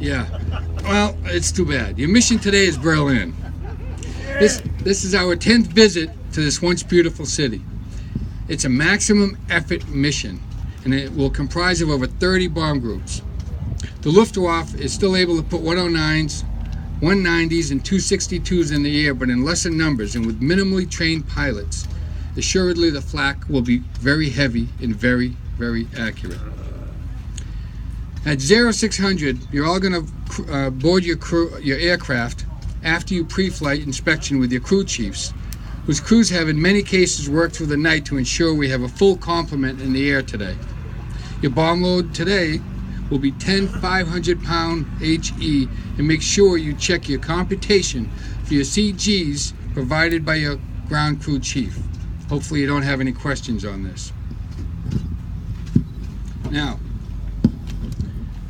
Yeah. Well, it's too bad. Your mission today is Berlin. This is our 10th visit to this once beautiful city. It's a maximum effort mission, and it will comprise of over 30 bomb groups. The Luftwaffe is still able to put 109s, 190s, and 262s in the air, but in lesser numbers and with minimally trained pilots. Assuredly, the flak will be very heavy and very, very accurate. At 0600, you're all going to board your aircraft after your pre-flight inspection with your crew chiefs, whose crews have in many cases worked through the night to ensure we have a full complement in the air today. Your bomb load today will be 10 500-pound HE, and make sure you check your computation for your CGs provided by your ground crew chief. Hopefully you don't have any questions on this. Now,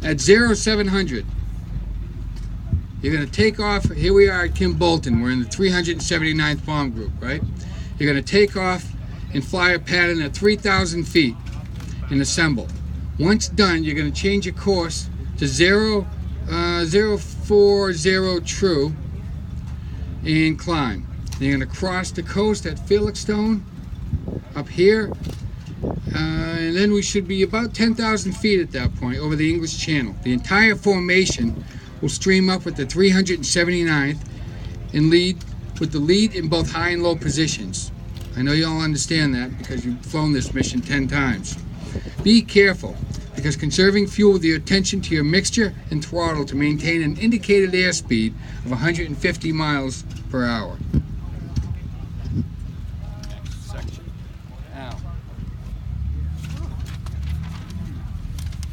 at 0700, you're going to take off. Here we are at Kim Bolton. We're in the 379th Bomb Group, right? You're going to take off and fly a pattern at 3,000 feet and assemble. Once done, you're going to change your course to 040 true and climb. Then you're going to cross the coast at Felixstowe up here. And then we should be about 10,000 feet at that point over the English Channel. The entire formation will stream up with the 379th and lead with the lead in both high and low positions. I know you all understand that because you've flown this mission 10 times. Be careful, because conserving fuel with your attention to your mixture and throttle to maintain an indicated airspeed of 150 miles per hour. Next section. Now,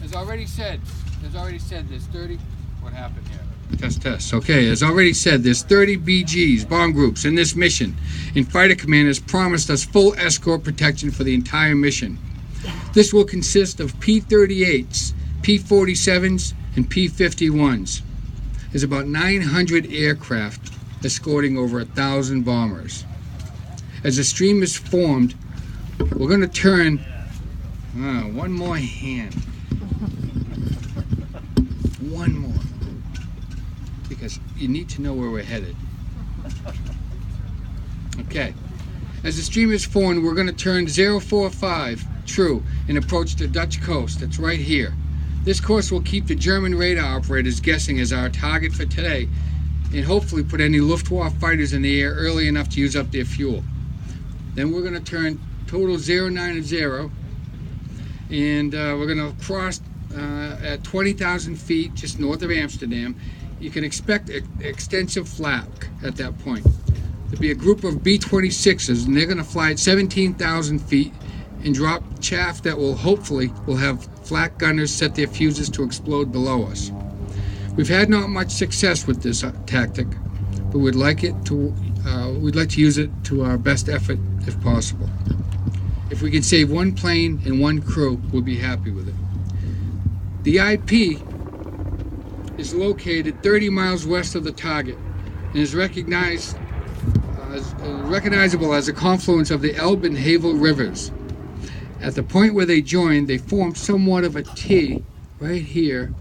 as already said, there's 30. What happened here? Test. Okay, as already said, there's 30 BGs, bomb groups, in this mission, and Fighter Command has promised us full escort protection for the entire mission. This will consist of P-38s, P-47s, and P-51s. There's about 900 aircraft escorting over 1,000 bombers. As the stream is formed, we're going to turn one more hand. One more. Because you need to know where we're headed. Okay. As the stream is formed, we're going to turn 045 true and approach the Dutch coast. That's right here. This course will keep the German radar operators guessing as our target for today, and hopefully put any Luftwaffe fighters in the air early enough to use up their fuel. Then we're going to turn total 090, and we're going to cross at 20,000 feet just north of Amsterdam. You can expect extensive flak at that point. There'll be a group of B-26s, and they're going to fly at 17,000 feet and drop chaff that will have flak gunners set their fuses to explode below us. We've had not much success with this tactic, but we'd like to use it to our best effort if possible. If we can save one plane and one crew, we'll be happy with it. The IP is located 30 miles west of the target and is recognizable as a confluence of the Elbe and Havel rivers. At the point where they join, they form somewhat of a T right here,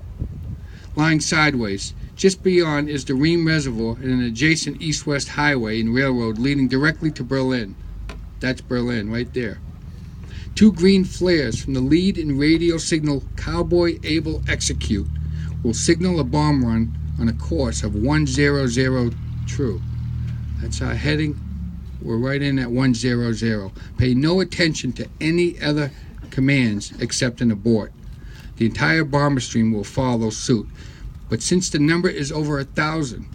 lying sideways. Just beyond is the Rhine Reservoir and an adjacent east-west highway and railroad leading directly to Berlin. That's Berlin right there. Two green flares from the lead and radio signal Cowboy Able Execute will signal a bomb run on a course of 100 true. That's our heading. We're right in at 100. Pay no attention to any other commands except an abort. The entire bomber stream will follow suit. But since the number is over 1,000,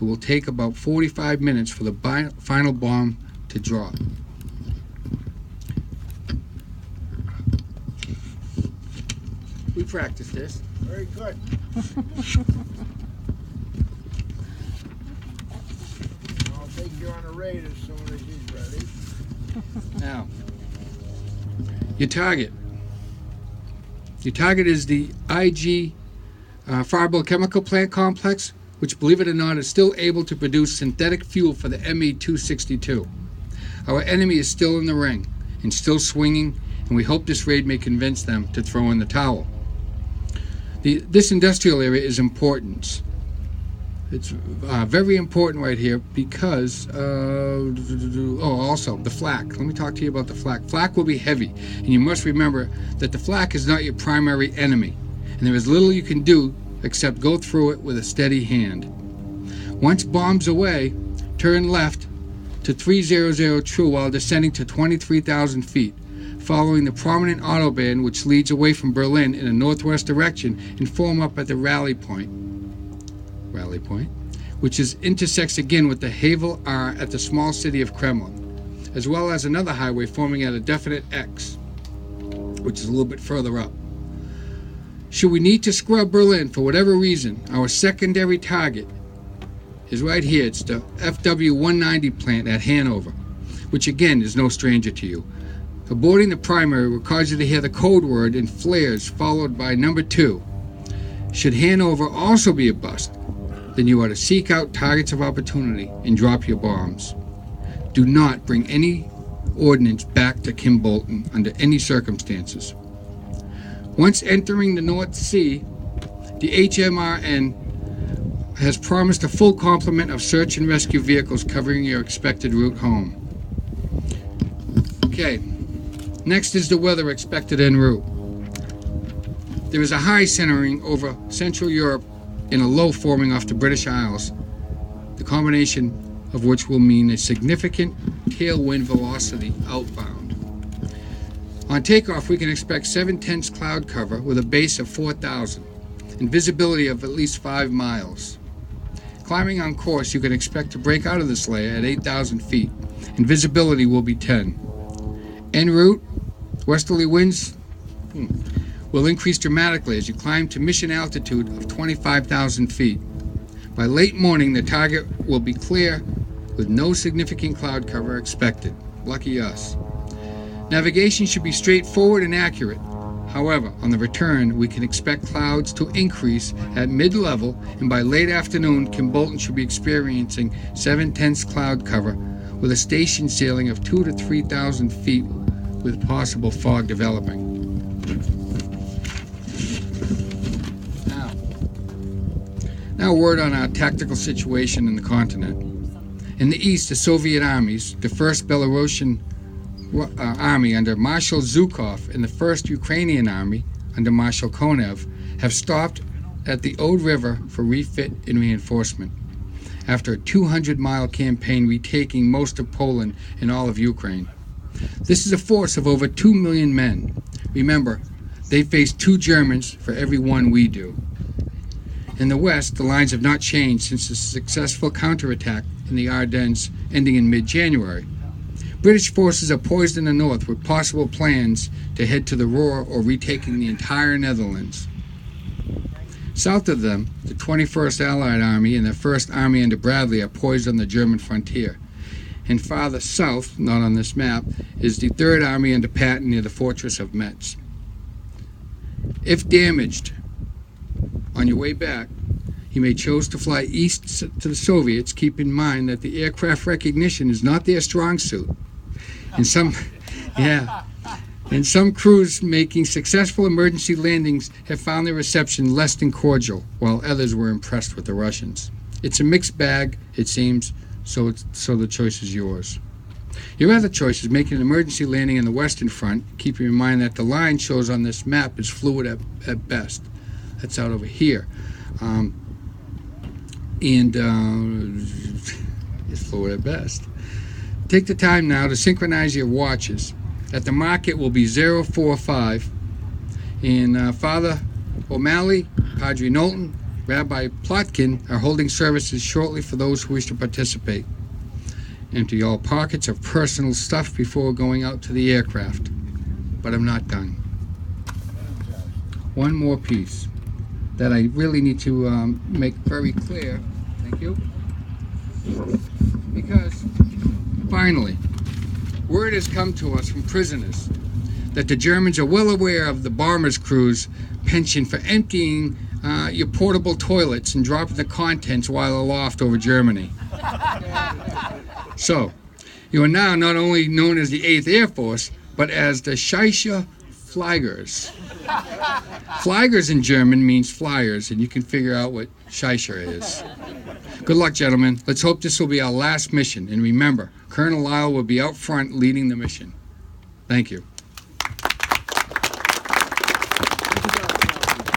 it will take about 45 minutes for the final bomb to drop. We practiced this. Very good. I'll take you on a raid as soon as he's ready. Now, your target. Your target is the IG Fireball Chemical Plant Complex, which, believe it or not, is still able to produce synthetic fuel for the ME-262. Our enemy is still in the ring and still swinging, and we hope this raid may convince them to throw in the towel. This industrial area is important. It's very important right here because, also the flak. Let me talk to you about the flak. Flak will be heavy, and you must remember that the flak is not your primary enemy, and there is little you can do except go through it with a steady hand. Once bombs away, turn left to 300 true while descending to 23,000 feet, following the prominent autobahn which leads away from Berlin in a northwest direction and form up at the rally point, which intersects again with the Havel R at the small city of Kremlin, as well as another highway forming at a definite X, which is a little bit further up. Should we need to scrub Berlin for whatever reason, our secondary target is right here. It's the FW-190 plant at Hanover, which again is no stranger to you. Aborting the primary will cause you to hear the code word in flares followed by number 2. Should Hanover also be a bust, then you are to seek out targets of opportunity and drop your bombs. Do not bring any ordnance back to Kim Bolton under any circumstances. Once entering the North Sea, the HMRN has promised a full complement of search and rescue vehicles covering your expected route home. Okay, next is the weather expected en route. There is a high centering over Central Europe and a low forming off the British Isles, the combination of which will mean a significant tailwind velocity outbound. On takeoff, we can expect 7/10 cloud cover with a base of 4,000 and visibility of at least 5 miles. Climbing on course, you can expect to break out of this layer at 8,000 feet, and visibility will be 10. En route, westerly winds will increase dramatically as you climb to mission altitude of 25,000 feet. By late morning, the target will be clear with no significant cloud cover expected. Lucky us. Navigation should be straightforward and accurate. However, on the return, we can expect clouds to increase at mid-level, and by late afternoon, Kim Bolton should be experiencing 7/10 cloud cover with a station ceiling of 2,000 to 3,000 feet with possible fog developing. Now a word on our tactical situation in the continent. In the east, the Soviet armies, the 1st Belarusian Army under Marshal Zhukov and the 1st Ukrainian Army under Marshal Konev, have stopped at the Ode River for refit and reinforcement, after a 200-mile campaign retaking most of Poland and all of Ukraine. This is a force of over 2 million men. Remember, they face 2 Germans for every 1 we do. In the west, the lines have not changed since the successful counterattack in the Ardennes ending in mid-January. British forces are poised in the north with possible plans to head to the Ruhr or retaking the entire Netherlands. South of them, the 21st Allied Army and the 1st Army under Bradley are poised on the German frontier. And farther south, not on this map, is the 3rd Army under Patton near the fortress of Metz. If damaged on your way back, you may choose to fly east to the Soviets. Keep in mind that the aircraft recognition is not their strong suit. And some crews making successful emergency landings have found their reception less than cordial, while others were impressed with the Russians. It's a mixed bag, it seems, so the choice is yours. Your other choice is making an emergency landing in the Western Front, keeping in mind that the line shows on this map is fluid at best. That's out over here. It's fluid at best. Take the time now to synchronize your watches. At the mark, it will be 045. And Father O'Malley, Padre Knowlton, Rabbi Plotkin are holding services shortly for those who wish to participate. Empty all pockets of personal stuff before going out to the aircraft. But I'm not done. One more piece that I really need to make very clear. Thank you. Because finally, word has come to us from prisoners that the Germans are well aware of the bombers' crew's penchant for emptying your portable toilets and dropping the contents while aloft over Germany. So, you are now not only known as the 8th Air Force, but as the Scheisse Flaggers. Flaggers in German means flyers, and you can figure out what Scheischer is. Good luck, gentlemen. Let's hope this will be our last mission. And remember, Colonel Lyle will be out front leading the mission. Thank you.